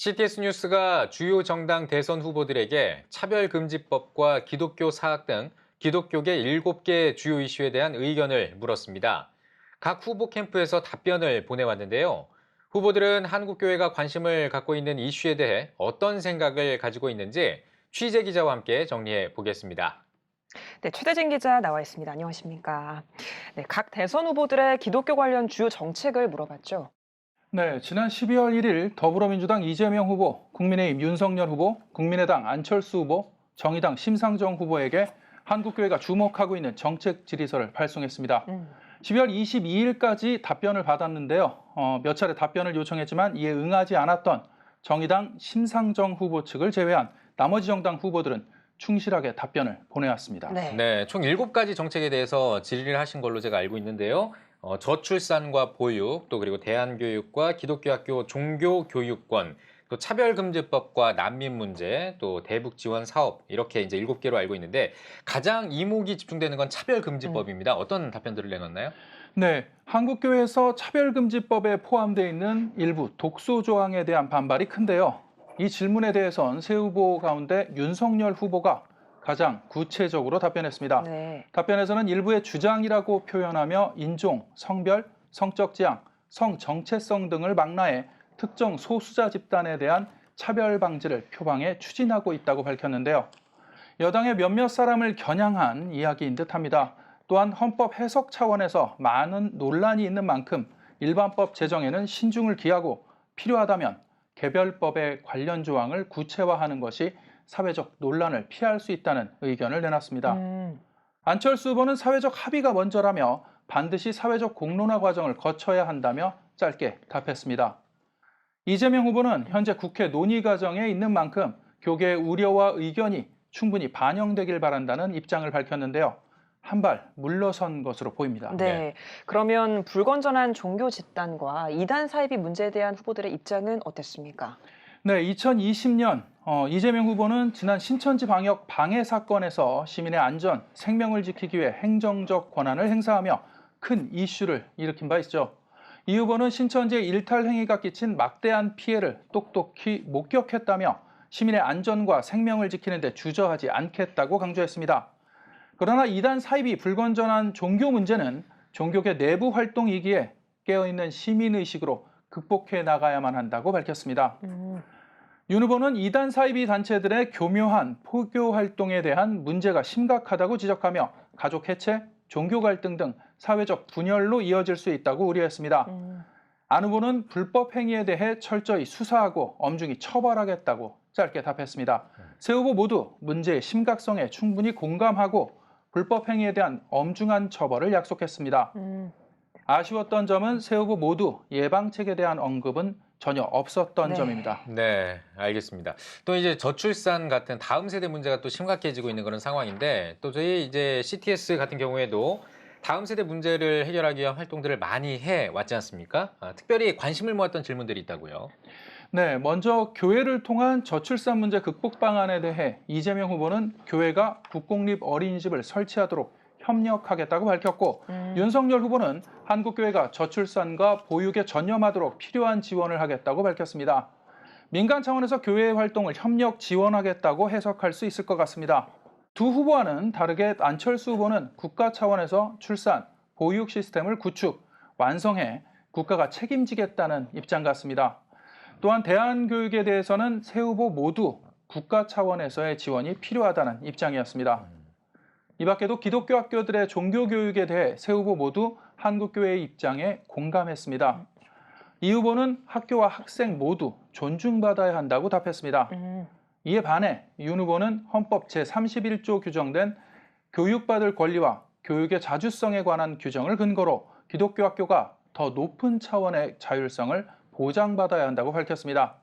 CTS 뉴스가 주요 정당 대선 후보들에게 차별금지법과 기독교 사학 등 기독교계 7개 주요 이슈에 대한 의견을 물었습니다. 각 후보 캠프에서 답변을 보내왔는데요. 후보들은 한국교회가 관심을 갖고 있는 이슈에 대해 어떤 생각을 가지고 있는지 취재 기자와 함께 정리해 보겠습니다. 네, 최대진 기자 나와 있습니다. 안녕하십니까? 네, 각 대선 후보들의 기독교 관련 주요 정책을 물어봤죠. 네, 지난 12월 1일 더불어민주당 이재명 후보, 국민의힘 윤석열 후보, 국민의당 안철수 후보, 정의당 심상정 후보에게 한국교회가 주목하고 있는 정책 질의서를 발송했습니다. 12월 22일까지 답변을 받았는데요. 몇 차례 답변을 요청했지만 이에 응하지 않았던 정의당 심상정 후보 측을 제외한 나머지 정당 후보들은 충실하게 답변을 보내왔습니다. 네, 총 7가지 정책에 대해서 질의를 하신 걸로 제가 알고 있는데요. 저출산과 보육, 또 그리고 대안교육과 기독교 학교 종교교육권, 또 차별금지법과 난민 문제, 또 대북 지원 사업 이렇게 이제 7개로 알고 있는데 가장 이목이 집중되는 건 차별금지법입니다. 어떤 답변들을 내놨나요? 네, 한국교회에서 차별금지법에 포함되어 있는 일부 독소 조항에 대한 반발이 큰데요. 이 질문에 대해선 새 후보 가운데 윤석열 후보가 가장 구체적으로 답변했습니다. 네. 답변에서는 일부의 주장이라고 표현하며 인종, 성별, 성적 지향, 성 정체성 등을 망라해 특정 소수자 집단에 대한 차별 방지를 표방해 추진하고 있다고 밝혔는데요. 여당의 몇몇 사람을 겨냥한 이야기인 듯합니다. 또한 헌법 해석 차원에서 많은 논란이 있는 만큼 일반법 제정에는 신중을 기하고 필요하다면 개별법의 관련 조항을 구체화하는 것이 사회적 논란을 피할 수 있다는 의견을 내놨습니다. 안철수 후보는 사회적 합의가 먼저라며 반드시 사회적 공론화 과정을 거쳐야 한다며 짧게 답했습니다. 이재명 후보는 현재 국회 논의 과정에 있는 만큼 교계의 우려와 의견이 충분히 반영되길 바란다는 입장을 밝혔는데요. 한 발 물러선 것으로 보입니다. 네. 그러면 불건전한 종교 집단과 이단 사이비 문제에 대한 후보들의 입장은 어땠습니까? 네, 2020년 이재명 후보는 지난 신천지 방역 방해 사건에서 시민의 안전, 생명을 지키기 위해 행정적 권한을 행사하며 큰 이슈를 일으킨 바 있죠. 이 후보는 신천지의 일탈 행위가 끼친 막대한 피해를 똑똑히 목격했다며 시민의 안전과 생명을 지키는 데 주저하지 않겠다고 강조했습니다. 그러나 이단 사이비 불건전한 종교 문제는 종교계 내부 활동이기에 깨어있는 시민의식으로 극복해 나가야만 한다고 밝혔습니다. 윤 후보는 이단 사이비 단체들의 교묘한 포교 활동에 대한 문제가 심각하다고 지적하며 가족 해체, 종교 갈등 등 사회적 분열로 이어질 수 있다고 우려했습니다. 안 후보는 불법 행위에 대해 철저히 수사하고 엄중히 처벌하겠다고 짧게 답했습니다. 세 후보 모두 문제의 심각성에 충분히 공감하고 불법 행위에 대한 엄중한 처벌을 약속했습니다. 아쉬웠던 점은 세 후보 모두 예방책에 대한 언급은 전혀 없었던 점입니다. 네, 알겠습니다. 또 이제 저출산 같은 다음 세대 문제가 또 심각해지고 있는 그런 상황인데 또 저희 이제 CTS 같은 경우에도 다음 세대 문제를 해결하기 위한 활동들을 많이 해 왔지 않습니까? 특별히 관심을 모았던 질문들이 있다고요. 네, 먼저 교회를 통한 저출산 문제 극복 방안에 대해 이재명 후보는 교회가 국공립 어린이집을 설치하도록 협력하겠다고 밝혔고 윤석열 후보는 한국교회가 저출산과 보육에 전념하도록 필요한 지원을 하겠다고 밝혔습니다. 민간 차원에서 교회의 활동을 협력 지원하겠다고 해석할 수 있을 것 같습니다. 두 후보와는 다르게 안철수 후보는 국가 차원에서 출산, 보육 시스템을 구축, 완성해 국가가 책임지겠다는 입장 같습니다. 또한 대안교육에 대해서는 세 후보 모두 국가 차원에서의 지원이 필요하다는 입장이었습니다. 이 밖에도 기독교 학교들의 종교교육에 대해 세 후보 모두 한국교회의 입장에 공감했습니다. 이 후보는 학교와 학생 모두 존중받아야 한다고 답했습니다. 이에 반해 윤 후보는 헌법 제31조 규정된 교육받을 권리와 교육의 자주성에 관한 규정을 근거로 기독교 학교가 더 높은 차원의 자율성을 보장받아야 한다고 밝혔습니다.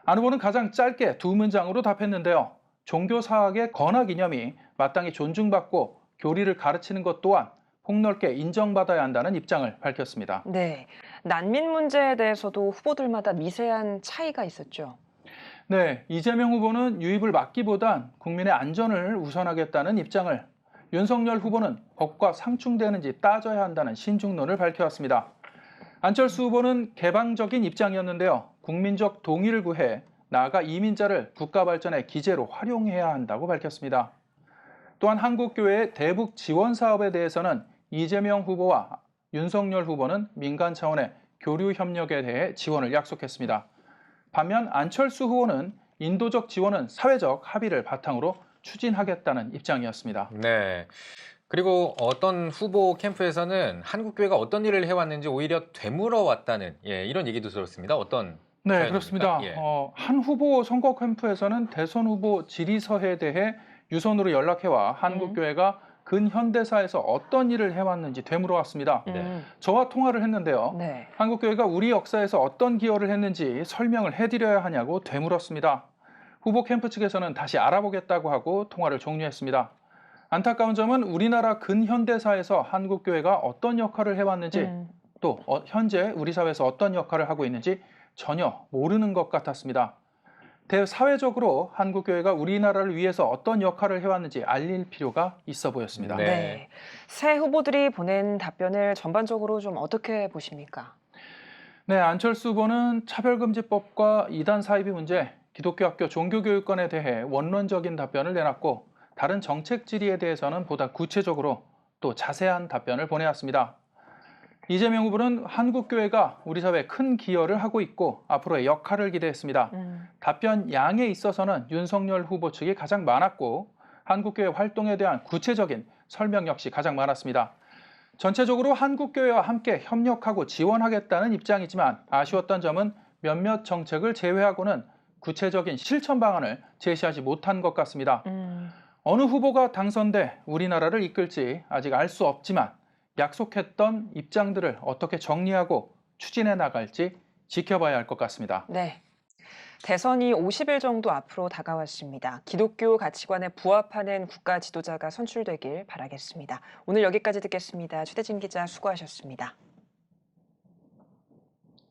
안 후보는 가장 짧게 두 문장으로 답했는데요. 종교 사학의 건화 기념이 마땅히 존중받고 교리를 가르치는 것 또한 폭넓게 인정받아야 한다는 입장을 밝혔습니다. 네. 난민 문제에 대해서도 후보들마다 미세한 차이가 있었죠. 네, 이재명 후보는 유입을 막기보단 국민의 안전을 우선하겠다는 입장을, 윤석열 후보는 법과 상충되는지 따져야 한다는 신중론을 밝혀왔습니다. 안철수 후보는 개방적인 입장이었는데요. 국민적 동의를 구해 나아가 이민자를 국가 발전의 기재로 활용해야 한다고 밝혔습니다. 또한 한국교회의 대북 지원 사업에 대해서는 이재명 후보와 윤석열 후보는 민간 차원의 교류 협력에 대해 지원을 약속했습니다. 반면 안철수 후보는 인도적 지원은 사회적 합의를 바탕으로 추진하겠다는 입장이었습니다. 네. 그리고 어떤 후보 캠프에서는 한국교회가 어떤 일을 해왔는지 오히려 되물어 왔다는 이런 얘기도 들었습니다. 어떤 네, 사연입니까? 그렇습니다. 예. 한 후보 선거 캠프에서는 대선 후보 질의서에 대해 유선으로 연락해와 한국교회가 근현대사에서 어떤 일을 해왔는지 되물어 왔습니다. 저와 통화를 했는데요. 네. 한국교회가 우리 역사에서 어떤 기여를 했는지 설명을 해드려야 하냐고 되물었습니다. 후보 캠프 측에서는 다시 알아보겠다고 하고 통화를 종료했습니다. 안타까운 점은 우리나라 근현대사에서 한국교회가 어떤 역할을 해왔는지 또 현재 우리 사회에서 어떤 역할을 하고 있는지 전혀 모르는 것 같았습니다. 대사회적으로 한국교회가 우리나라를 위해서 어떤 역할을 해왔는지 알릴 필요가 있어 보였습니다. 네. 네. 새 후보들이 보낸 답변을 전반적으로 좀 어떻게 보십니까? 네, 안철수 후보는 차별금지법과 이단 사이비 문제, 기독교 학교 종교교육권에 대해 원론적인 답변을 내놨고 다른 정책 질의에 대해서는 보다 구체적으로 또 자세한 답변을 보내왔습니다. 이재명 후보는 한국교회가 우리 사회에 큰 기여를 하고 있고 앞으로의 역할을 기대했습니다. 답변 양에 있어서는 윤석열 후보 측이 가장 많았고 한국교회 활동에 대한 구체적인 설명 역시 가장 많았습니다. 전체적으로 한국교회와 함께 협력하고 지원하겠다는 입장이지만 아쉬웠던 점은 몇몇 정책을 제외하고는 구체적인 실천 방안을 제시하지 못한 것 같습니다. 어느 후보가 당선돼 우리나라를 이끌지 아직 알 수 없지만 약속했던 입장들을 어떻게 정리하고 추진해 나갈지 지켜봐야 할 것 같습니다. 네. 대선이 50일 정도 앞으로 다가왔습니다. 기독교 가치관에 부합하는 국가 지도자가 선출되길 바라겠습니다. 오늘 여기까지 듣겠습니다. 최대진 기자 수고하셨습니다.